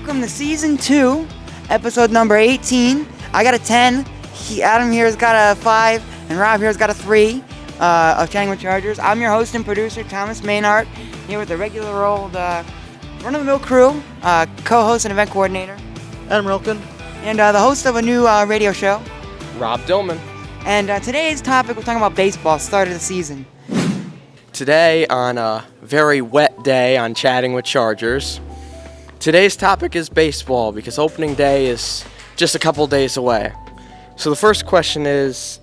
welcome to Season 2, episode number 18. I got a 10, Adam here's got a 5, and Rob here's got a 3 of Chatting with Chargers. I'm your host and producer, Thomas Maynard, here with the regular old run-of-the-mill crew, co-host and event coordinator, Adam Relkin, and the host of a new radio show, Rob Dillman. And today's topic, we're talking about baseball, start of the season. Today, on a very wet day on Chatting with Chargers, today's topic is baseball because opening day is just a couple days away. So the first question is,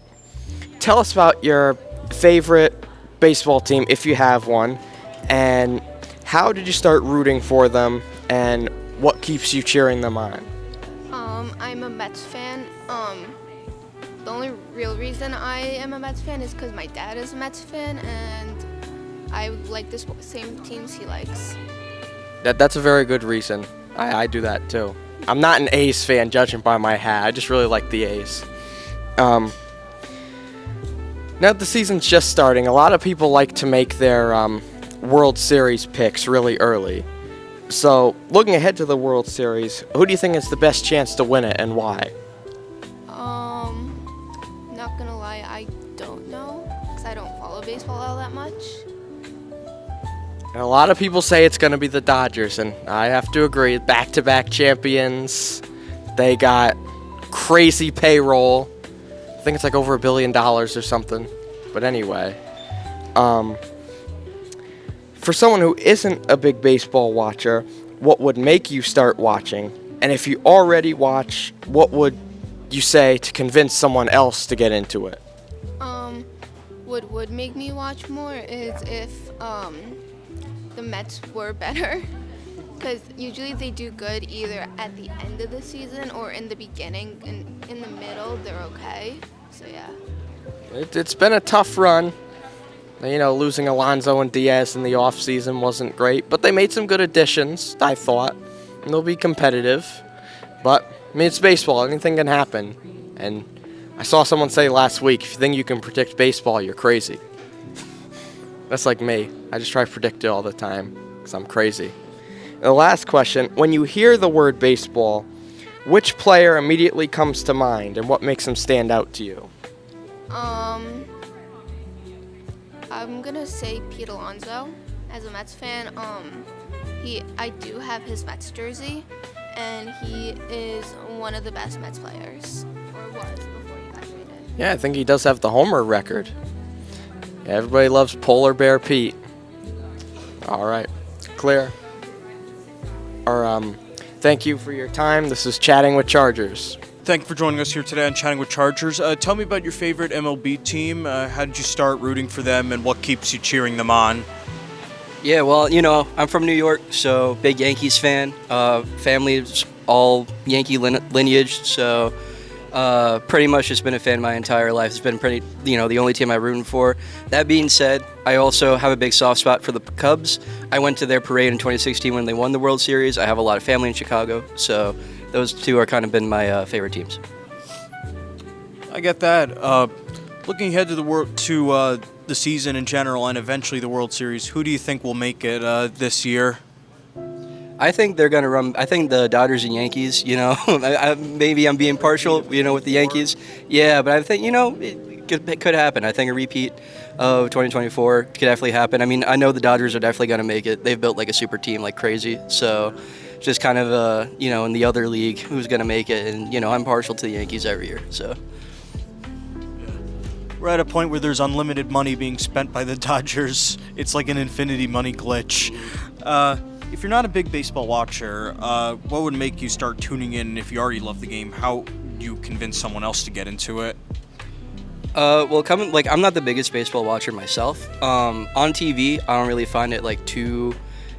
tell us about your favorite baseball team, if you have one, and how did you start rooting for them, and what keeps you cheering them on? I'm a Mets fan. The only real reason I am a Mets fan is because my dad is a Mets fan, and I like the same teams he likes. That's a very good reason. I do that too. I'm not an A's fan, judging by my hat. I just really like the A's. Now that the season's just starting, a lot of people like to make their World Series picks really early. So, looking ahead to the World Series, who do you think has the best chance to win it and why? Not gonna lie, I don't know, because I don't follow baseball all that much. And a lot of people say it's going to be the Dodgers, and I have to agree. Back-to-back champions. They got crazy payroll. I think it's like over $1 billion or something. But anyway, for someone who isn't a big baseball watcher, what would make you start watching? And if you already watch, what would you say to convince someone else to get into it? What would make me watch more is if the Mets were better, because usually they do good either at the end of the season or in the beginning, and in the middle they're okay. So yeah. It's been a tough run. You know, losing Alonso and Diaz in the offseason wasn't great, but they made some good additions, I thought. And they'll be competitive. But, I mean, it's baseball. Anything can happen. And I saw someone say last week, if you think you can predict baseball, you're crazy. That's like me. I just try to predict it all the time because I'm crazy. And the last question, when you hear the word baseball, which player immediately comes to mind and what makes him stand out to you? I'm gonna say Pete Alonso. As a Mets fan, I do have his Mets jersey, and he is one of the best Mets players, or was before he got traded. Yeah, I think he does have the homer record. Yeah, everybody loves Polar Bear Pete. All right, clear. Thank you for your time. This is Chatting with Chargers. thank you for joining us here today on Chatting with Chargers. Tell me about your favorite MLB team. How did you start rooting for them, and what keeps you cheering them on? Yeah, well, you know, I'm from New York, so big Yankees fan. Family is all Yankee lineage, so pretty much just been a fan my entire life. It's been the only team I'm rooting for. That being said, I also have a big soft spot for the Cubs. I went to their parade in 2016 when they won the World Series. I have a lot of family in Chicago, so those two are kind of been my favorite teams. I get that. Looking ahead to the season in general and eventually the World Series, who do you think will make it this year? I think they're going to run. I think the Dodgers and Yankees, maybe I'm being partial, with the Yankees. Yeah, but I think, it could happen. I think a repeat of 2024 could definitely happen. I mean, I know the Dodgers are definitely going to make it. They've built like a super team like crazy. So just kind of, in the other league, who's going to make it. And, I'm partial to the Yankees every year. So We're at a point where there's unlimited money being spent by the Dodgers. It's like an infinity money glitch. If you're not a big baseball watcher, what would make you start tuning in if you already love the game? How do you convince someone else to get into it? I'm not the biggest baseball watcher myself. On TV, I don't really find it too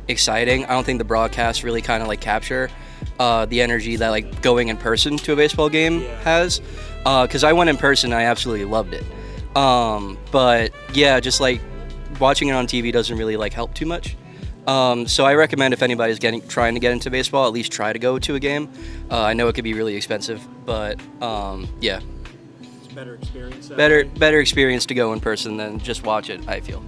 exciting. I don't think the broadcasts really kind of capture the energy that going in person to a baseball game has. Because I went in person, I absolutely loved it. But yeah, just watching it on TV doesn't really help too much. So I recommend if anybody's trying to get into baseball, at least try to go to a game. I know it could be really expensive, but yeah. It's a better experience. Better experience to go in person than just watch it, I feel.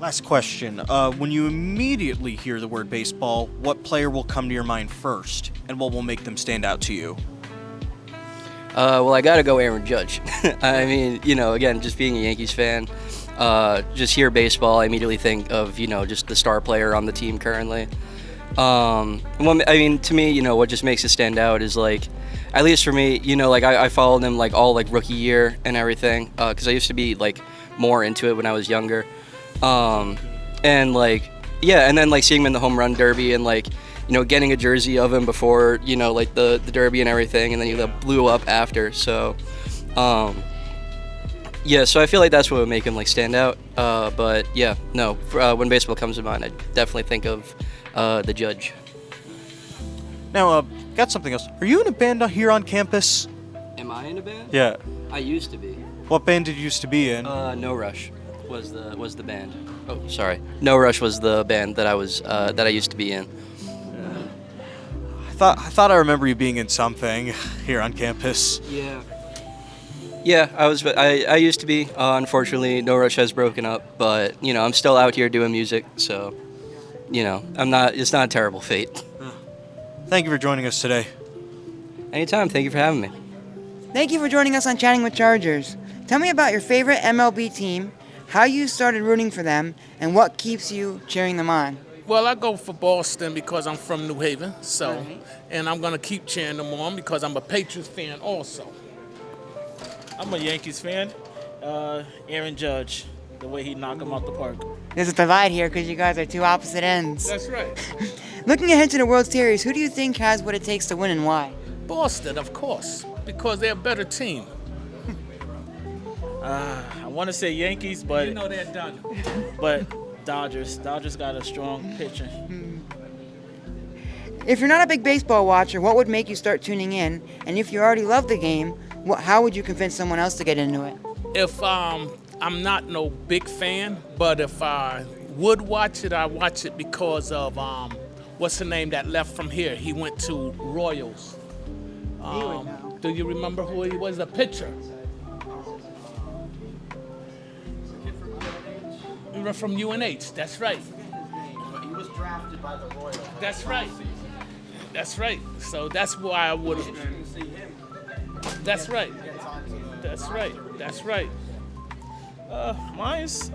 Last question. When you immediately hear the word baseball, what player will come to your mind first, and what will make them stand out to you? Well, I gotta go Aaron Judge. I mean, again, just being a Yankees fan, just hear baseball, I immediately think of, just the star player on the team currently. To me, what just makes it stand out is at least for me, I followed him all rookie year and everything, because I used to be more into it when I was younger. And then seeing him in the home run derby and getting a jersey of him before, the derby and everything, and then he blew up after. So, so I feel like that's what would make him stand out. When baseball comes to mind, I definitely think of the Judge. Now, got something else. Are you in a band here on campus? Am I in a band? Yeah. I used to be. What band did you used to be in? No Rush was the band. Oh, sorry. No Rush was the band that I used to be in. I thought I remember you being in something here on campus. Yeah. Yeah, I used to be. Unfortunately, No Rush has broken up, but I'm still out here doing music, so it's not a terrible fate. Thank you for joining us today. Anytime. Thank you for having me. Thank you for joining us on Chatting with Chargers. Tell me about your favorite MLB team, how you started rooting for them, and what keeps you cheering them on. Well, I go for Boston because I'm from New Haven, Right. and I'm going to keep cheering them on because I'm a Patriots fan also. I'm a Yankees fan. Aaron Judge, the way he knocked him out the park. There's a divide here because you guys are two opposite ends. That's right. Looking ahead to the World Series, who do you think has what it takes to win and why? Boston, of course, because they're a better team. I want to say Yankees, but they're done. but Dodgers. Dodgers got a strong pitcher. If you're not a big baseball watcher, what would make you start tuning in? And if you already love the game, how would you convince someone else to get into it? If I'm not no big fan, but if I would watch it, I watch it because of what's the name that left from here? He went to Royals. Do you remember who he was? The pitcher. He was from UNH. That's right. He was drafted by the Royals. That's right. That's right. So that's why I would have. That's right. That's right. That's right. Mine's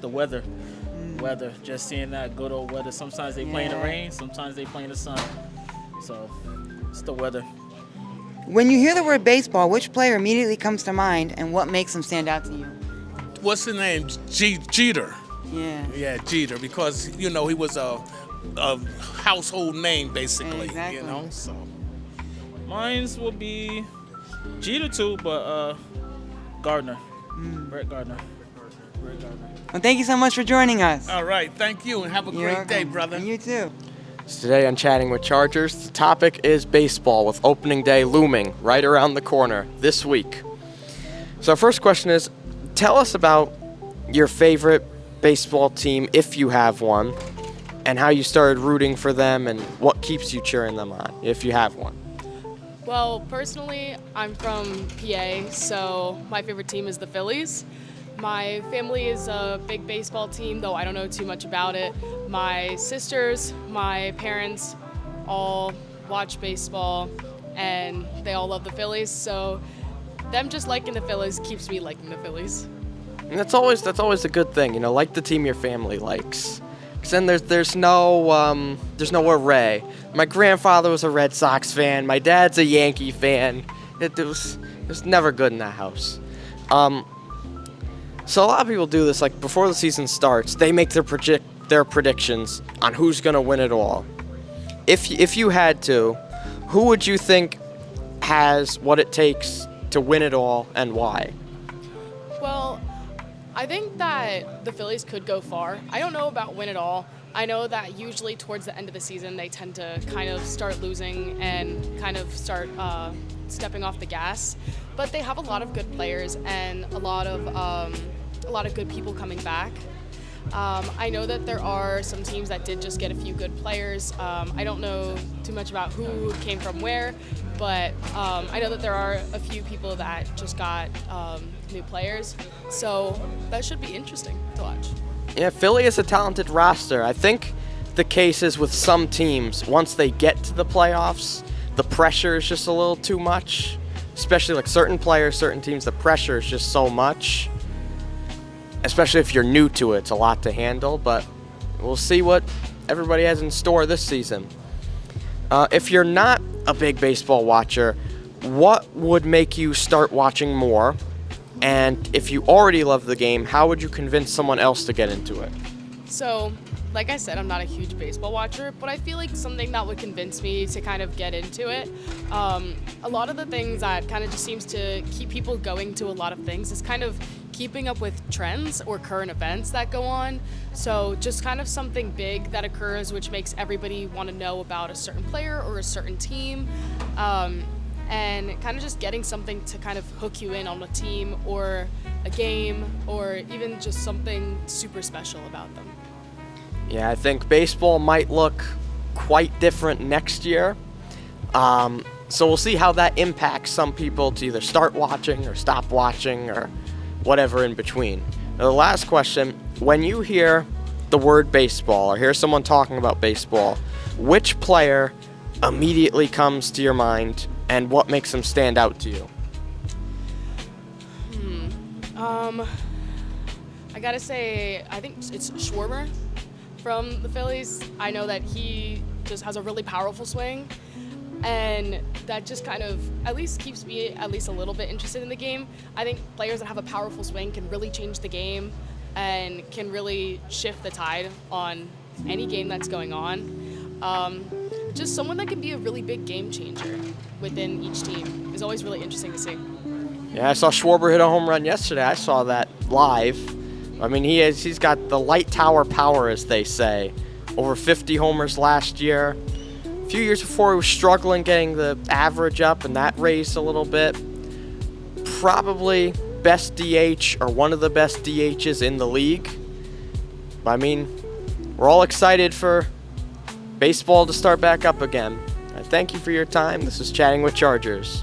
the weather. Weather. Just seeing that good old weather. Sometimes they play in the rain. Sometimes they play in the sun. So it's the weather. When you hear the word baseball, which player immediately comes to mind and what makes them stand out to you? What's the name? Jeter. Yeah. Yeah, Jeter, because he was a household name basically. Exactly. So Mine's will be Jeter too, but Gardner. Brett Gardner. Brett Gardner. Well, thank you so much for joining us. all right, thank you and have a You're great day, welcome. brother. And you too. So today on Chatting with Chargers, the topic is baseball with opening day looming right around the corner this week. So our first question is, tell us about your favorite baseball team, if you have one, and how you started rooting for them and what keeps you cheering them on, if you have one. Well, personally, I'm from PA, so my favorite team is the Phillies. My family is a big baseball team, though I don't know too much about it. My sisters, my parents all watch baseball, and they all love the Phillies, so them just liking the Phillies keeps me liking the Phillies. And that's always a good thing, like the team your family likes. Because then there's no array. My grandfather was a Red Sox fan. My dad's a Yankee fan. It was never good in that house. So a lot of people do this, before the season starts, they make their predictions on who's gonna win it all. If you had to, who would you think has what it takes to win it all and why? Well, I think that the Phillies could go far. I don't know about win it all. I know that usually towards the end of the season they tend to kind of start losing and kind of start stepping off the gas. But they have a lot of good players and a lot of good people coming back. I know that there are some teams that did just get a few good players. I don't know too much about who came from where, but I know that there are a few people that just got new players. So that should be interesting to watch. Yeah, Philly is a talented roster. I think the case is with some teams, once they get to the playoffs, the pressure is just a little too much. Especially like certain players, certain teams, the pressure is just so much. Especially if you're new to it, it's a lot to handle, but we'll see what everybody has in store this season. If you're not a big baseball watcher, what would make you start watching more? And if you already love the game, how would you convince someone else to get into it? So, like I said, I'm not a huge baseball watcher, but I feel like something that would convince me to kind of get into it. A lot of the things that kind of just seems to keep people going to a lot of things is kind of keeping up with trends or current events that go on. So just kind of something big that occurs which makes everybody want to know about a certain player or a certain team. And kind of just getting something to kind of hook you in on a team or a game or even just something super special about them. Yeah, I think baseball might look quite different next year. So we'll see how that impacts some people to either start watching or stop watching or whatever in between. Now, the last question, when you hear the word baseball or hear someone talking about baseball, which player immediately comes to your mind and what makes them stand out to you? I gotta say, I think it's Schwarber from the Phillies. I know that he just has a really powerful swing, and that just kind of at least keeps me at least a little bit interested in the game. I think players that have a powerful swing can really change the game and can really shift the tide on any game that's going on. Just someone that can be a really big game changer within each team is always really interesting to see. Yeah, I saw Schwarber hit a home run yesterday. I saw that live. I mean, he's got the light tower power, as they say. Over 50 homers last year. A few years before, he was struggling getting the average up, and that raised a little bit. Probably best DH or one of the best DHs in the league. I mean, we're all excited for baseball to start back up again. Thank you for your time. This is Chatting with Chargers.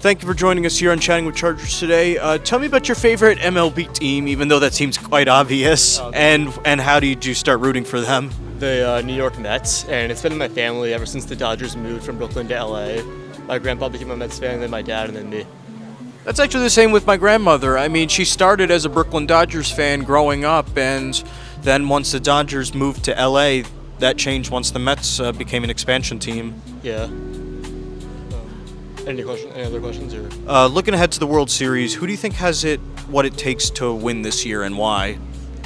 Thank you for joining us here on Chatting with Chargers today. Tell me about your favorite MLB team, even though that seems quite obvious, and how did you start rooting for them? The New York Mets, and it's been in my family ever since the Dodgers moved from Brooklyn to LA. My grandpa became a Mets fan, then my dad, and then me. That's actually the same with my grandmother. I mean, she started as a Brooklyn Dodgers fan growing up, and then once the Dodgers moved to LA, that changed once the Mets became an expansion team. Yeah. Any other questions? Or? Looking ahead to the World Series, who do you think has what it takes to win this year, and why?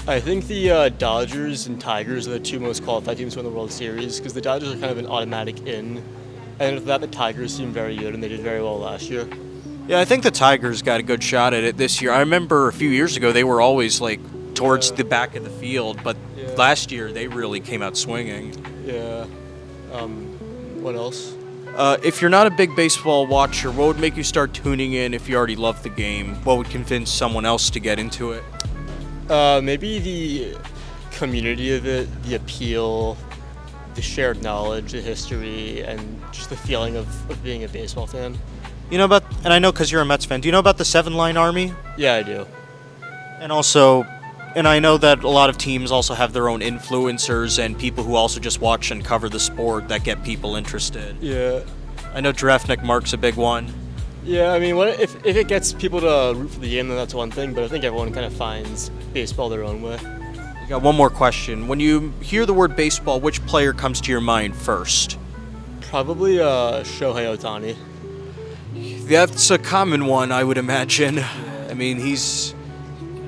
I think the Dodgers and Tigers are the two most qualified teams to win the World Series because the Dodgers are kind of an automatic in. And with that, the Tigers seem very good, and they did very well last year. Yeah, I think the Tigers got a good shot at it this year. I remember a few years ago they were always towards the back of the field, but last year they really came out swinging. Yeah. What else? If you're not a big baseball watcher, what would make you start tuning in if you already love the game? What would convince someone else to get into it? Maybe the community of it, the appeal, the shared knowledge, the history, and just the feeling of being a baseball fan. You know about, and I know because you're a Mets fan, do you know about the 7-line army? Yeah, I do. And I know that a lot of teams also have their own influencers and people who also just watch and cover the sport that get people interested. Yeah. I know Drafnik Mark's a big one. Yeah, I mean, if it gets people to root for the game, then that's one thing, but I think everyone kind of finds baseball their own way. I got one more question. When you hear the word baseball, which player comes to your mind first? Probably Shohei Ohtani. That's a common one, I would imagine. I mean, he's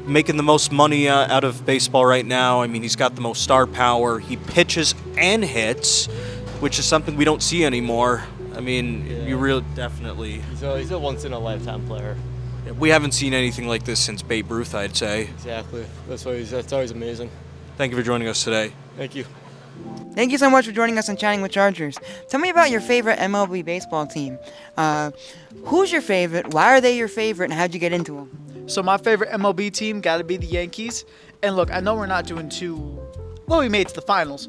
making the most money out of baseball right now. I mean, he's got the most star power. He pitches and hits, which is something we don't see anymore. I mean, you really definitely. He's a once-in-a-lifetime player. We haven't seen anything like this since Babe Ruth, I'd say. Exactly. That's always amazing. Thank you for joining us today. Thank you. Thank you so much for joining us on Chatting with Chargers. Tell me about your favorite MLB baseball team. Who's your favorite? Why are they your favorite? And how'd you get into them? So my favorite MLB team got to be the Yankees. And look, I know we're not doing too well. We made it to the finals,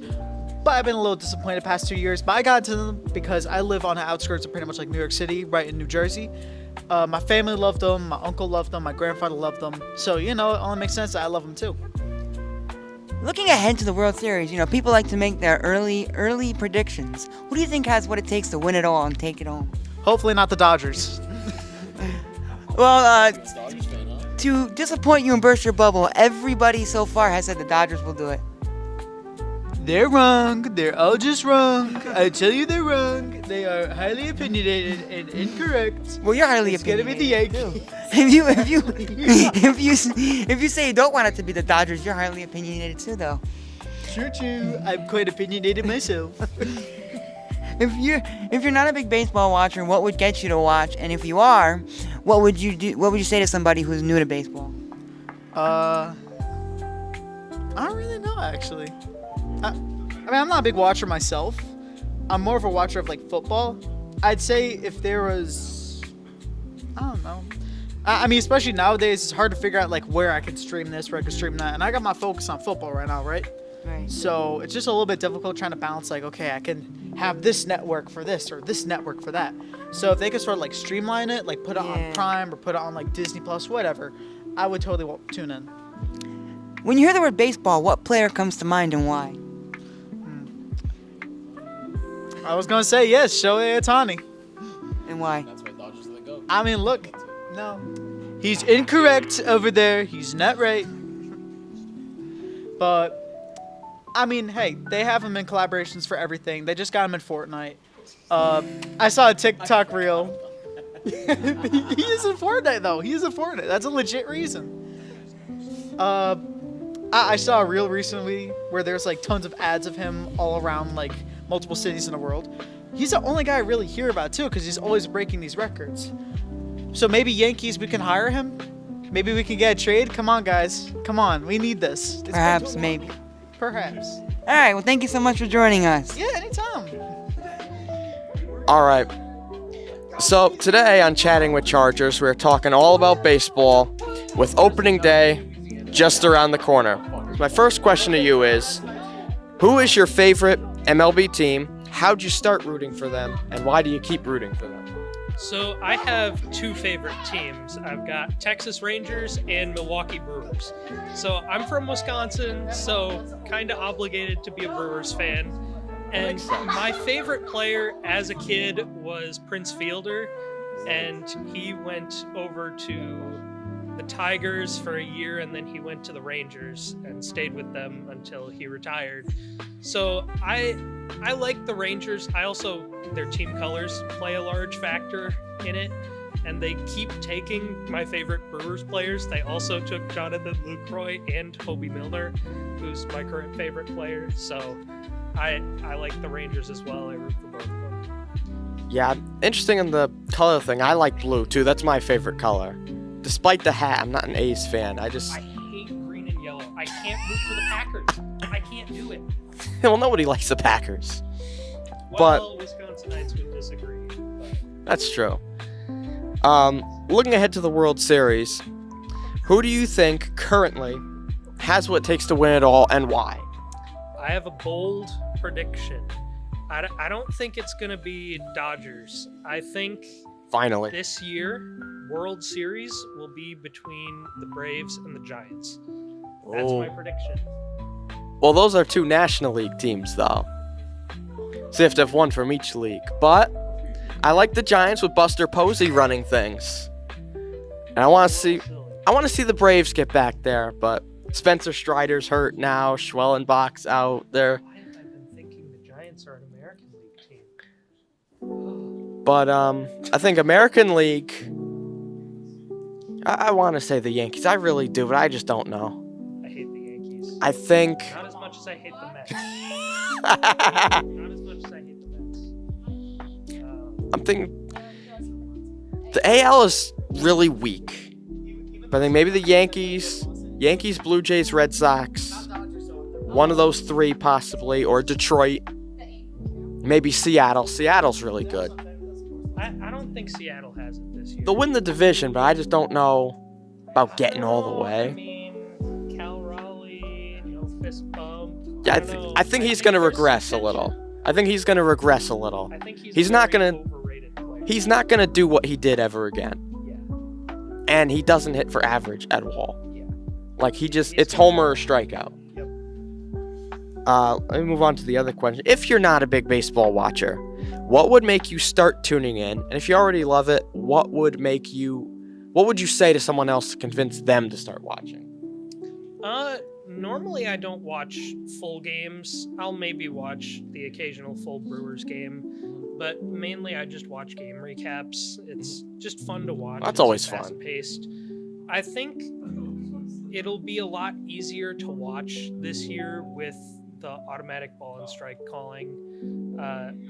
but I've been a little disappointed the past 2 years. But I got to them because I live on the outskirts of pretty much like New York City, right in New Jersey. My family loved them. My uncle loved them. My grandfather loved them. So, it only makes sense that I love them too. Looking ahead to the World Series, people like to make their early predictions. Who do you think has what it takes to win it all and take it home? Hopefully not the Dodgers. Well, to disappoint you and burst your bubble, everybody so far has said the Dodgers will do it. They're wrong. They're all just wrong. I tell you they're wrong. They are highly opinionated and incorrect. Well, you're highly It's gonna be opinionated. the Yankees. If you say you don't want it to be the Dodgers, you're highly opinionated too, though. True. I'm quite opinionated myself. If you're not a big baseball watcher, what would get you to watch? And if you are, what would you do? What would you say to somebody who's new to baseball? I don't really know actually. I mean, I'm not a big watcher myself. I'm more of a watcher of like football. I'd say if there was, I don't know. I mean, especially nowadays, it's hard to figure out like where I can stream this, where I can stream that, and I got my focus on football right now, right? Right. So it's just a little bit difficult trying to balance like, okay, I can have this network for this or this network for that. So if they could sort of like streamline it, like put it on Prime or put it on like Disney Plus, whatever, I would totally tune in. When you hear the word baseball, what player comes to mind and why? I was gonna say yes, Shohei Ohtani. And why? I mean, look, no, he's incorrect over there. He's not right. But I mean, hey, they have him in collaborations for everything. They just got him in Fortnite. I saw a TikTok reel. He is in Fortnite though. He is in Fortnite. That's a legit reason. I saw a reel recently where there's like tons of ads of him all around like multiple cities in the world. He's the only guy I really hear about too, because he's always breaking these records. So maybe Yankees, we can hire him. Maybe we can get a trade. Come on, guys. Come on. We need this. It's Perhaps, maybe. Perhaps. All right. Well, thank you so much for joining us. Yeah, anytime. All right. So today on Chatting with Chargers, we're talking all about baseball with opening day just around the corner. My first question to you is, who is your favorite MLB team? How'd you start rooting for them? And why do you keep rooting for them? So I have two favorite teams. I've got Texas Rangers and Milwaukee Brewers. So I'm from Wisconsin, so kind of obligated to be a Brewers fan. And my favorite player as a kid was Prince Fielder, and he went over to the Tigers for a year, and then he went to the Rangers and stayed with them until he retired. So I like the Rangers. Their team colors play a large factor in it, and they keep taking my favorite Brewers players. They also took Jonathan Lucroy and Toby Milner, who's my current favorite player. So I like the Rangers as well. I root for both of them. Yeah, interesting in the color thing. I like blue too. That's my favorite color. Despite the hat, I'm not an A's fan. I hate green and yellow. I can't root for the Packers. I can't do it. Well, nobody likes the Packers. Well, Wisconsinites would disagree. But that's true. Looking ahead to the World Series, who do you think currently has what it takes to win it all, and why? I have a bold prediction. I don't think it's going to be Dodgers. I think Finally. This year, World Series will be between the Braves and the Giants. That's my prediction. Well, those are two National League teams, though. So you have to have one from each league. But I like the Giants with Buster Posey running things. And I want to see the Braves get back there, but Spencer Strider's hurt now, Schwellenbach's out there. Why have I been thinking the Giants are an American League team? But I think American League, I want to say the Yankees. I really do, but I just don't know. I hate the Yankees. I think... Not as much as I hate the Mets. Not as much as I hate the Mets. I'm thinking... The AL is really weak. But I think maybe the Yankees, Blue Jays, Red Sox, one of those three possibly, or Detroit, maybe Seattle. Seattle's really good. I don't think Seattle has it this year. They'll win the division, but I just don't know about getting all the I way. mean, Cal Raleigh fist bump. Yeah, don't know. I think he's going to there's regress a potential. little. I think he's going to regress a little. I think He's not very going to. overrated player. He's not going to do what he did ever again. Yeah. And he doesn't hit for average at all. Yeah. Like it's gonna- homer or strikeout. Yep. Let me move on to the other question. If you're not a big baseball watcher, what would make you start tuning in? And if you already love it, what would you say to someone else to convince them to start watching? Normally I don't watch full games. I'll maybe watch the occasional full Brewers game, but mainly I just watch game recaps. It's just fun to watch. That's It's always fun. fast-paced. I think it'll be a lot easier to watch this year with the automatic ball and strike calling.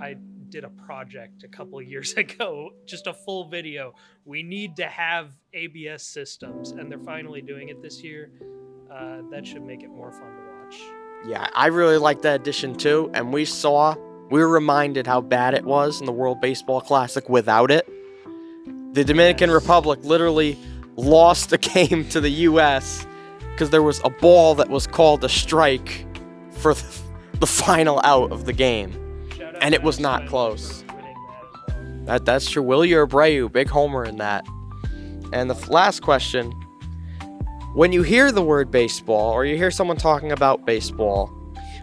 I did a project a couple of years ago, just a full video. We need to have ABS systems, and they're finally doing it this year. That should make it more fun to watch. Yeah, I really like that addition too. And we were reminded how bad it was in the World Baseball Classic without it. The Dominican Republic literally lost a game to the U.S. because there was a ball that was called a strike for the final out of the game. Shout out And it to was not Venezuela close. for winning that as well. That's true. Willie Abreu, big homer in that. And the last question. When you hear the word baseball or you hear someone talking about baseball,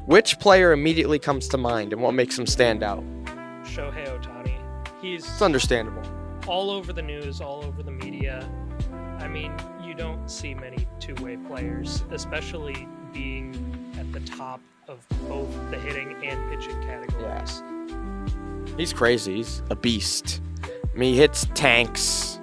which player immediately comes to mind and what makes him stand out? Shohei Ohtani. He's It's understandable. all over the news, all over the media. I mean, you don't see many two-way players, especially being at the top of both the hitting and pitching categories. He's crazy. He's a beast. I mean, he hits tanks.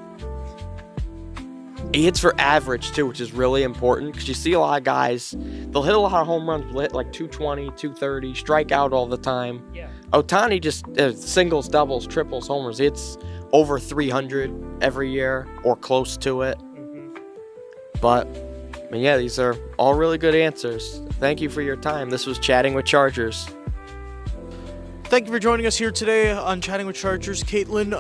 He hits for average, too, which is really important because you see a lot of guys, they'll hit a lot of home runs, hit like 220, 230, strike out all the time. Yeah. Ohtani just singles, doubles, triples, homers. He hits over 300 every year or close to it. Mm-hmm. But, I mean, yeah, these are all really good answers. Thank you for your time. This was Chatting with Chargers. Thank you for joining us here today on Chatting with Chargers. Caitlin,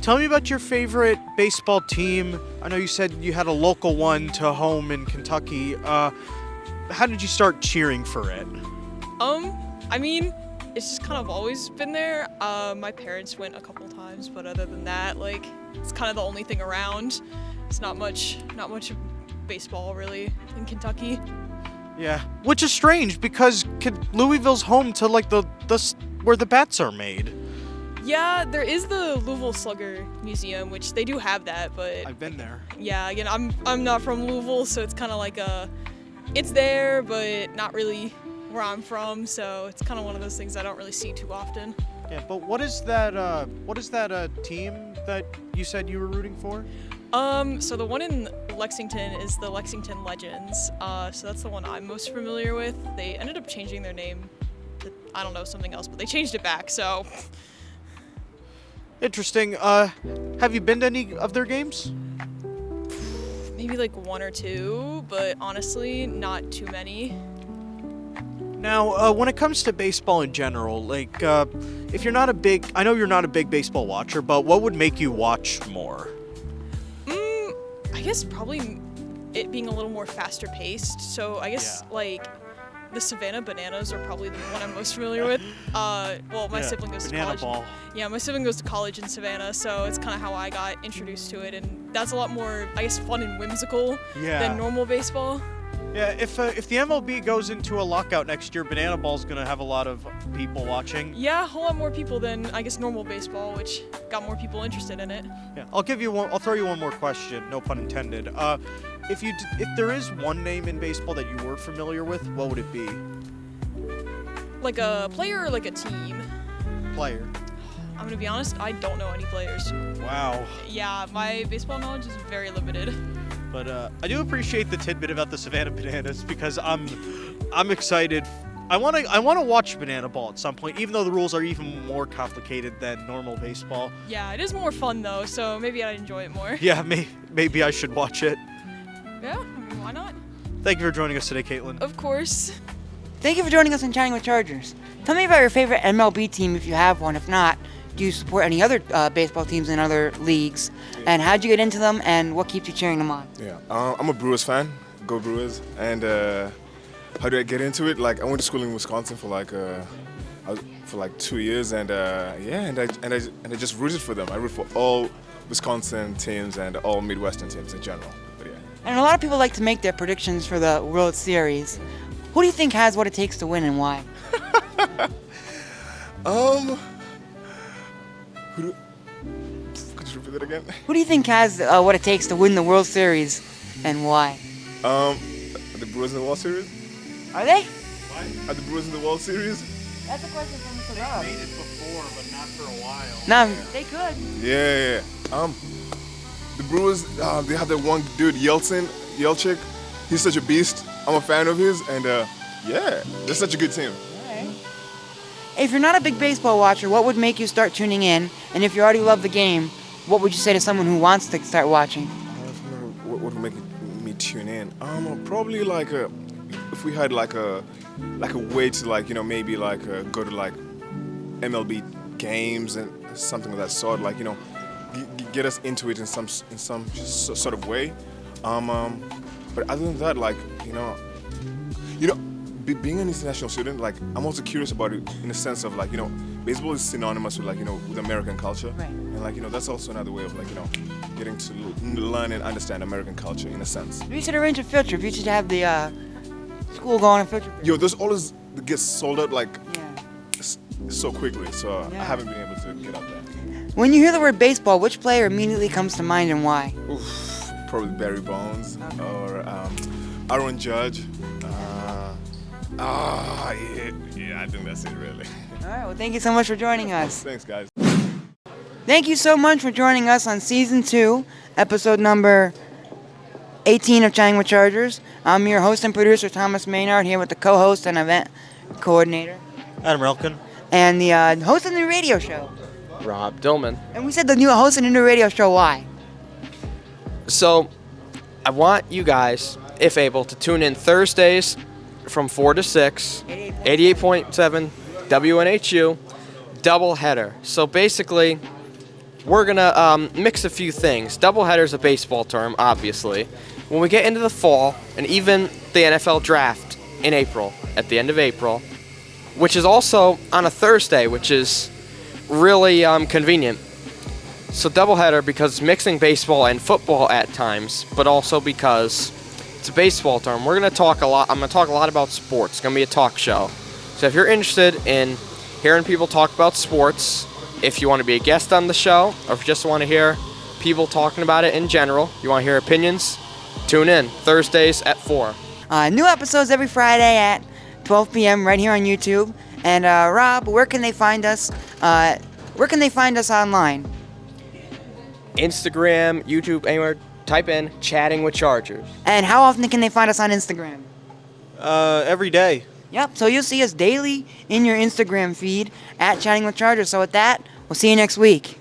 tell me about your favorite baseball team. I know you said you had a local one to home in Kentucky. How did you start cheering for it? I mean, it's just kind of always been there. My parents went a couple times, but other than that, like, it's kind of the only thing around. It's not much baseball really in Kentucky. Yeah, which is strange because Louisville's home to like the where the bats are made. Yeah, there is the Louisville Slugger Museum, which they do have that, but I've been there. yeah, again, I'm not from Louisville, so it's kind of like it's there, but not really where I'm from, so it's kind of one of those things I don't really see too often. Yeah, but what is that team that you said you were rooting for? So the one in Lexington is the Lexington Legends. So that's the one I'm most familiar with. They ended up changing their name to, I don't know, something else, but they changed it back, so. Interesting. Have you been to any of their games? Maybe like one or two, but honestly, not too many. Now, when it comes to baseball in general, like, if you're not I know you're not a big baseball watcher, but what would make you watch more? I guess probably it being a little more faster paced. So I guess like the Savannah Bananas are probably the one I'm most familiar with. Well, my sibling goes to Banana college. Ball. Yeah, my sibling goes to college in Savannah, so it's kind of how I got introduced to it, and that's a lot more, I guess, fun and whimsical than normal baseball. Yeah, if the MLB goes into a lockout next year, Banana Ball's gonna have a lot of people watching. Yeah, a whole lot more people than, I guess, normal baseball, which got more people interested in it. Yeah, I'll throw you one more question, no pun intended. If there is one name in baseball that you were familiar with, what would it be? Like a player or like a team? Player. I'm gonna be honest, I don't know any players. Wow. Yeah, my baseball knowledge is very limited. But I do appreciate the tidbit about the Savannah Bananas because I'm excited. I want to watch Banana Ball at some point, even though the rules are even more complicated than normal baseball. Yeah, it is more fun though, so maybe I'd enjoy it more. Yeah, maybe I should watch it. Yeah, I mean, why not? Thank you for joining us today, Caitlin. Of course. Thank you for joining us on Chatting with Chargers. Tell me about your favorite MLB team if you have one. If not, do you support any other baseball teams in other leagues? And how'd you get into them, and what keeps you cheering them on? Yeah, I'm a Brewers fan. Go Brewers. And how did I get into it? Like I went to school in Wisconsin for like 2 years, and I just rooted for them. I root for all Wisconsin teams and all Midwestern teams in general. But yeah. And a lot of people like to make their predictions for the World Series. Who do you think has what it takes to win and why? Could you repeat that again? Who do you think has what it takes to win the World Series and why? Are the Brewers in the World Series? Are they? Are the Brewers in the World Series? That's a question from Mr. Rob. They made it before, but not for a while. No, they could. Yeah. The Brewers, they have that one dude, Yelchik. He's such a beast. I'm a fan of his, and they're such a good team. If you're not a big baseball watcher, what would make you start tuning in? And if you already love the game, what would you say to someone who wants to start watching? What would make me tune in? Probably like if we had like a way to like maybe like go to like MLB games and something of that sort, like get us into it in some sort of way. But other than that, like being an international student, like I'm also curious about it in the sense of like baseball is synonymous with like with American culture, right. And like that's also another way of like getting to learn and understand American culture in a sense. You should arrange a field trip. You should have the school go on a field trip. Yo, those always get sold out like so quickly, so I haven't been able to get out there. When you hear the word baseball, which player immediately comes to mind and why? Oof, probably Barry Bonds or Aaron Judge. I think that's it really. All right, well, thank you so much for joining us. Thanks, guys. Thank you so much for joining us on Season 2, episode number 18 of Chatting with Chargers. I'm your host and producer, Thomas Maynard, here with the co-host and event coordinator, Adam Relkin. And the host of the new radio show, Rob Dillman. And we said the new host of the new radio show, why? So, I want you guys, if able, to tune in Thursdays from 4 to 6, 88.7 WNHU, doubleheader. So basically, we're going to mix a few things. Doubleheader is a baseball term, obviously. When we get into the fall, and even the NFL draft in April, at the end of April, which is also on a Thursday, which is really convenient. So doubleheader because it's mixing baseball and football at times, but also because it's a baseball term. We're going to talk a lot. I'm going to talk a lot about sports. It's going to be a talk show. So if you're interested in hearing people talk about sports, if you want to be a guest on the show, or if you just want to hear people talking about it in general, you want to hear opinions, tune in Thursdays at 4. New episodes every Friday at 12 p.m. right here on YouTube. And Rob, where can they find us? Where can they find us online? Instagram, YouTube, anywhere. Type in Chatting with Chargers. And how often can they find us on Instagram? Every day. Yep, so you'll see us daily in your Instagram feed at Chatting with Chargers. So with that, we'll see you next week.